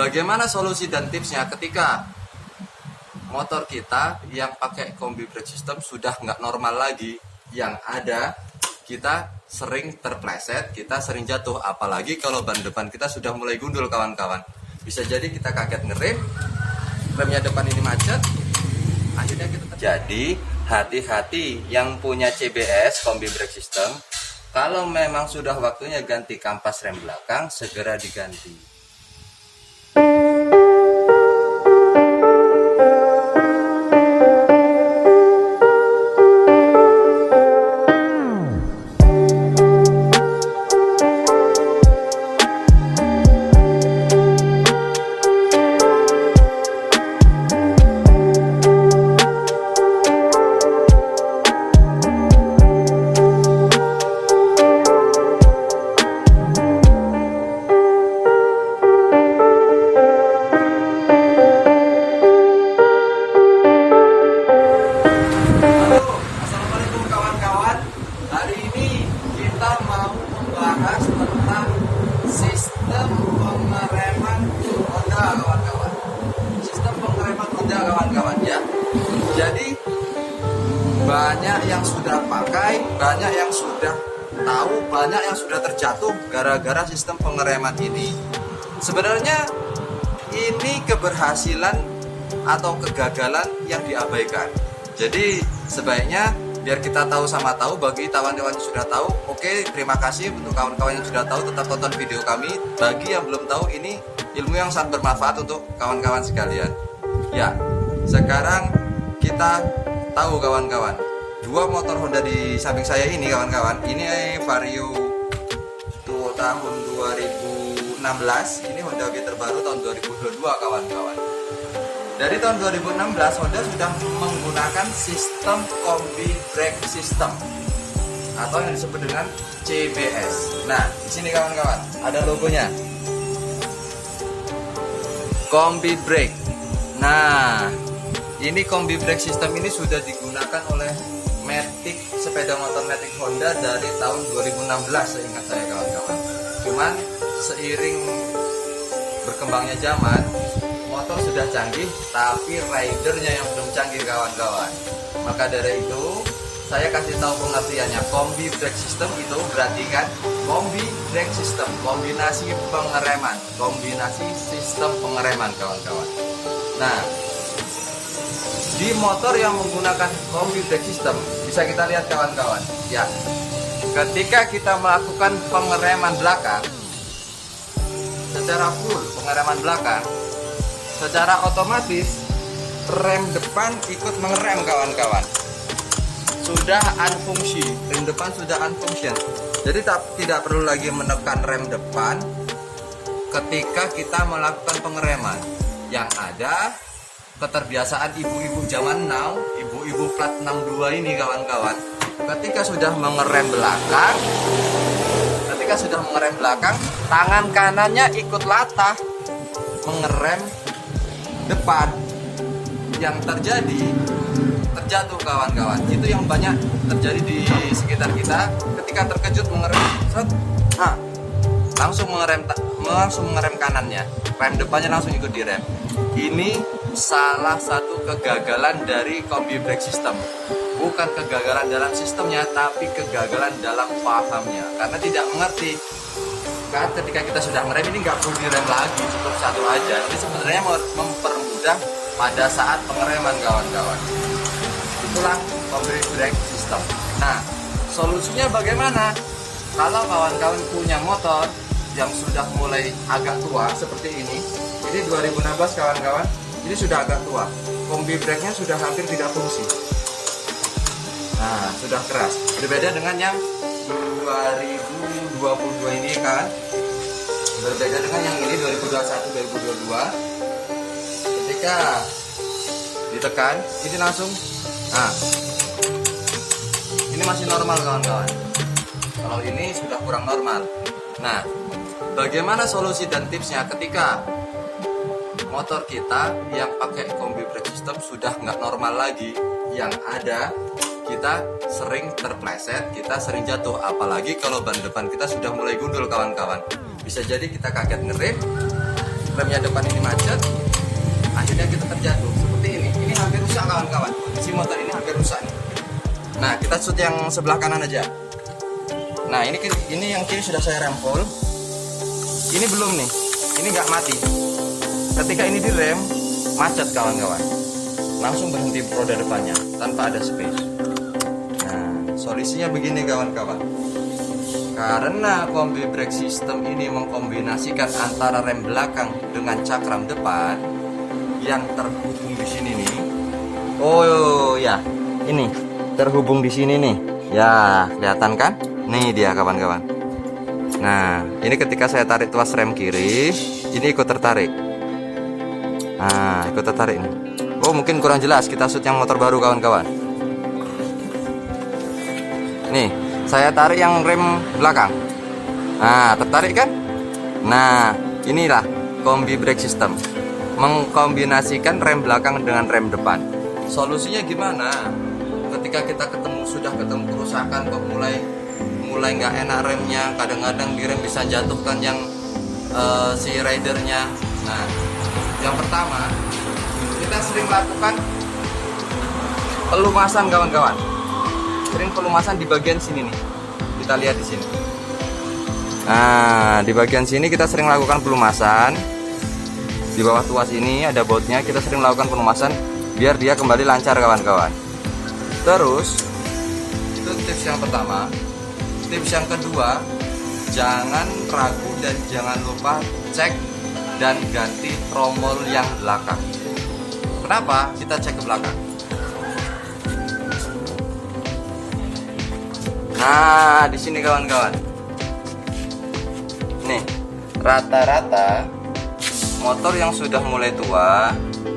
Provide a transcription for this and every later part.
bagaimana solusi dan tipsnya ketika motor kita yang pakai kombi brake system sudah nggak normal lagi, yang ada kita sering terpleset, kita sering jatuh, apalagi kalau ban depan kita sudah mulai gundul kawan-kawan. Bisa jadi kita kaget ngerem, remnya depan ini macet, akhirnya kita jadi hati-hati yang punya CBS kombi brake system. Kalau memang sudah waktunya ganti kampas rem belakang, segera diganti. Tentang sistem pengereman roda kawan-kawan. Sistem pengereman roda kawan-kawan ya. Jadi banyak yang sudah pakai, banyak yang sudah tahu, banyak yang sudah terjatuh gara-gara sistem pengereman ini. Sebenarnya ini keberhasilan atau kegagalan yang diabaikan. Jadi sebaiknya biar kita tahu sama tahu, bagi kawan-kawan yang sudah tahu, oke, terima kasih untuk kawan-kawan yang sudah tahu, tetap tonton video kami. Bagi yang belum tahu, ini ilmu yang sangat bermanfaat untuk kawan-kawan sekalian. Ya, sekarang kita tahu kawan-kawan, dua motor Honda di samping saya ini kawan-kawan, ini Vario tuh tahun 2016, ini Honda W terbaru tahun 2022 kawan-kawan. Dari tahun 2016 Honda sudah menggunakan sistem kombi brake system atau yang disebut dengan CBS. Nah, di sini kawan-kawan ada logonya. Kombi brake. Nah, ini kombi brake system ini sudah digunakan oleh Matic, sepeda motor Matic Honda dari tahun 2016 seingat saya kawan-kawan. Cuman seiring berkembangnya zaman, motor sudah canggih, tapi ridernya yang belum canggih kawan-kawan. Maka dari itu, saya kasih tahu pengertiannya. Kombi brake system itu berarti kan kombi brake system, kombinasi pengereman, kombinasi sistem pengereman kawan-kawan. Nah, di motor yang menggunakan kombi brake system bisa kita lihat kawan-kawan. Ya, ketika kita melakukan pengereman belakang secara full, pengereman belakang, secara otomatis rem depan ikut mengerem kawan-kawan. Sudah unfungsi, rem depan sudah unfunction. Jadi tidak perlu lagi menekan rem depan ketika kita melakukan pengereman. Yang ada keterbiasaan ibu-ibu zaman now, ibu-ibu plat 62 ini kawan-kawan. Ketika sudah mengerem belakang, tangan kanannya ikut latah mengerem depan. Yang terjatuh kawan-kawan. Itu yang banyak terjadi di sekitar kita. Ketika terkejut mengerem, langsung mengerem kanannya, rem depannya langsung ikut direm. Ini salah satu kegagalan dari kombi brake system. Bukan kegagalan dalam sistemnya, tapi kegagalan dalam pahamnya, karena tidak mengerti. Kan ketika kita sudah ngerem ini nggak perlu direm lagi, cukup satu aja. Ini sebenarnya mempermudah pada saat pengereman kawan-kawan. Itulah kombi brake system. Nah, solusinya bagaimana? Kalau kawan-kawan punya motor yang sudah mulai agak tua seperti ini 2016 kawan-kawan, ini sudah agak tua, kombi brake-nya sudah hampir tidak fungsi. Nah, sudah keras. Berbeda dengan yang 2022 ini kan, berbeda dengan yang ini 2021-2022. Ketika ditekan, ini langsung, nah, ini masih normal kawan-kawan. Kalau ini sudah kurang normal. Nah, bagaimana solusi dan tipsnya ketika motor kita yang pakai kombi brake system sudah nggak normal lagi, yang ada kita sering terpleset, kita sering jatuh, apalagi kalau ban depan kita sudah mulai gundul kawan-kawan. Bisa jadi kita kaget ngerem, remnya depan ini macet, akhirnya kita terjatuh seperti ini. Ini hampir rusak kawan-kawan, si motor ini hampir rusak nih. Nah, kita shoot yang sebelah kanan aja. Nah, ini yang kiri sudah saya rem full. Ini belum nih, ini nggak mati. Ketika ini direm, macet kawan-kawan, langsung berhenti roda depannya tanpa ada space. Nah, solusinya begini kawan-kawan. Karena kombi brake system ini mengkombinasikan antara rem belakang dengan cakram depan yang terhubung di sini nih. Oh ya, ini terhubung di sini nih. Ya, kelihatan kan? Nih dia kawan-kawan. Nah, ini ketika saya tarik tuas rem kiri, ini ikut tertarik. Nah, ikut tertarik nih. Oh, mungkin kurang jelas, kita shoot yang motor baru kawan-kawan. Nih, saya tarik yang rem belakang. Nah, tertarik kan? Nah, inilah kombi brake system, mengkombinasikan rem belakang dengan rem depan. Solusinya gimana? Ketika kita sudah ketemu kerusakan, kok mulai nggak enak remnya, kadang-kadang di rem bisa jatuhkan yang si ridernya. Nah, yang pertama, kita sering lakukan pelumasan kawan-kawan. Sering pelumasan di bagian sini nih. Kita lihat di sini. Nah, di bagian sini kita sering lakukan pelumasan. Di bawah tuas ini ada bautnya, kita sering lakukan pelumasan biar dia kembali lancar kawan-kawan. Terus, itu tips yang pertama. Tips yang kedua, jangan ragu dan jangan lupa cek dan ganti tromol yang belakang. Kenapa kita cek ke belakang? Nah, di sini kawan-kawan. Nih, rata-rata motor yang sudah mulai tua,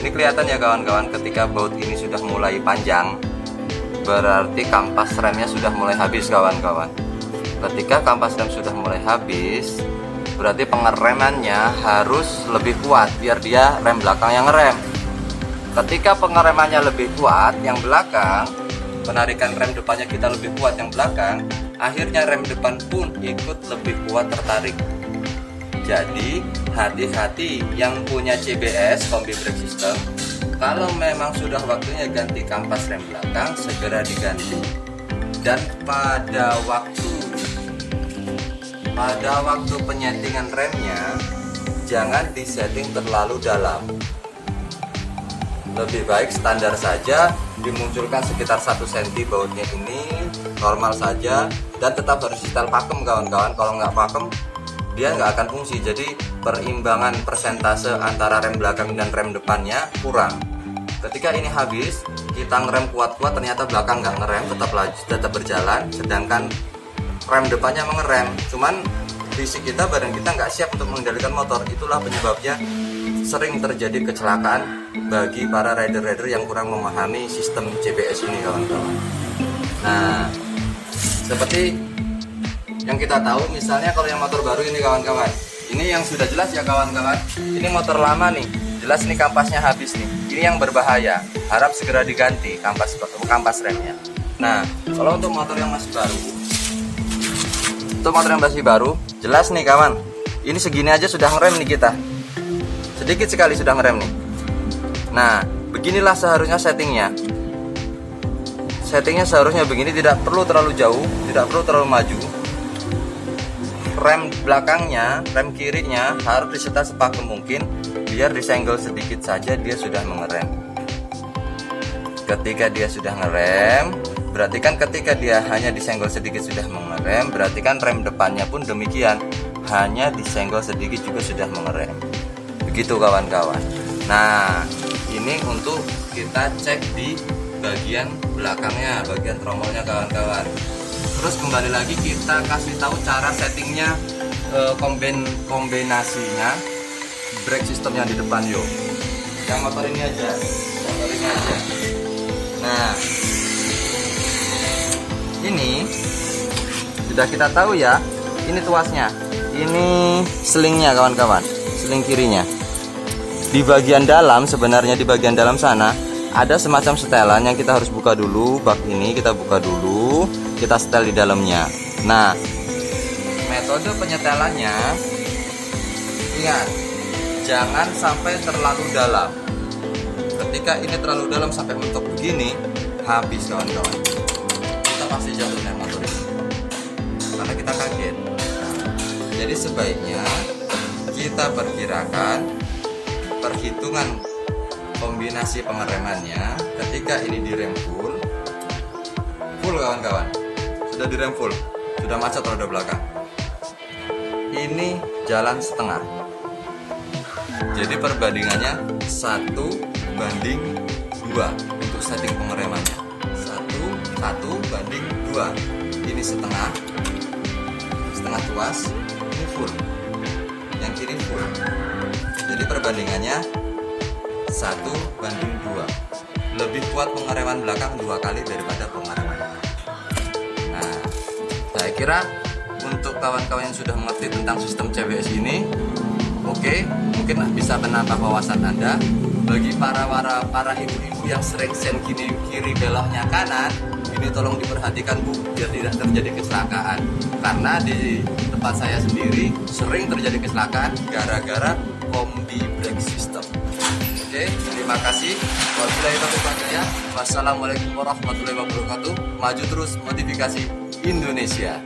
ini kelihatan ya kawan-kawan, ketika baut ini sudah mulai panjang, berarti kampas remnya sudah mulai habis kawan-kawan. Ketika kampas rem sudah mulai habis, berarti pengeremannya harus lebih kuat biar dia rem belakang yang ngerem. Ketika pengeremannya lebih kuat yang belakang, penarikan rem depannya kita lebih kuat yang belakang, akhirnya rem depan pun ikut lebih kuat tertarik. Jadi hati-hati yang punya CBS, kombi brake system, kalau memang sudah waktunya ganti kampas rem belakang, segera diganti. Dan pada waktu penyetingan remnya, jangan disetting terlalu dalam. Lebih baik standar saja, dimunculkan sekitar 1 cm bautnya ini, normal saja, dan tetap harus setel pakem kawan-kawan. Kalau nggak pakem, dia nggak akan fungsi. Jadi perimbangan persentase antara rem belakang dan rem depannya kurang. Ketika ini habis, kita ngerem kuat-kuat, ternyata belakang nggak ngerem, tetap berjalan, sedangkan rem depannya mengerem. Cuman fisik kita, badan kita nggak siap untuk mengendalikan motor. Itulah penyebabnya sering terjadi kecelakaan bagi para rider-rider yang kurang memahami sistem CBS ini kawan-kawan. Nah, seperti yang kita tahu, misalnya kalau yang motor baru ini kawan-kawan, ini yang sudah jelas ya kawan-kawan, ini motor lama nih, jelas nih kampasnya habis nih. Ini yang berbahaya, harap segera diganti kampas remnya. Nah, kalau untuk motor yang masih baru, jelas nih kawan, ini segini aja sudah ngerem nih kita, sedikit sekali sudah ngerem nih. Nah, beginilah seharusnya settingnya. Settingnya seharusnya begini, tidak perlu terlalu jauh, tidak perlu terlalu maju. Rem belakangnya, rem kirinya harus disetel sepakem mungkin, biar disenggol sedikit saja dia sudah mengerem. Ketika dia sudah ngerem, berarti kan ketika dia hanya disenggol sedikit sudah mengerem, berarti kan rem depannya pun demikian, hanya disenggol sedikit juga sudah mengerem. Begitu kawan-kawan. Nah, ini untuk kita cek di bagian belakangnya, bagian tromolnya kawan-kawan. Terus kembali lagi kita kasih tahu cara settingnya, kombinasinya brake system yang di depan yuk. Yang motor ini aja, Nah, ini sudah kita tahu ya. Ini tuasnya, ini selingnya kawan-kawan, seling kirinya. Di bagian dalam, sebenarnya di bagian dalam sana ada semacam setelan yang kita harus buka dulu. Bak ini kita buka dulu, kita setel di dalamnya. Nah, metode penyetelannya, ingat, jangan sampai terlalu dalam. Ketika ini terlalu dalam sampai mentok begini, habis kawan-kawan, kita pasti jatuh naik motor ini karena kita kaget. Jadi sebaiknya kita perkirakan perhitungan kombinasi pengeremannya ketika ini direm full kawan-kawan, sudah direm full, sudah macet roda belakang, ini jalan setengah. Jadi perbandingannya 1:2 untuk setting pengeremannya, 1:2. Ini setengah tuas, ini full, yang kiri full. Jadi perbandingannya 1:2, lebih kuat pengereman belakang 2 kali daripada pengereman. Nah, saya kira untuk kawan-kawan yang sudah mengerti tentang sistem CBS ini, oke, mungkin bisa menambah wawasan Anda. Bagi para ibu-ibu yang sering sen kiri beloknya kanan, ini tolong diperhatikan Bu, biar tidak terjadi kecelakaan. Karena di tempat saya sendiri sering terjadi kecelakaan gara-gara kombi brake system. Oke, terima kasih. Wabillahi taufiq wal hidayah. Wassalamualaikum warahmatullahi wabarakatuh. Maju terus, modifikasi Indonesia.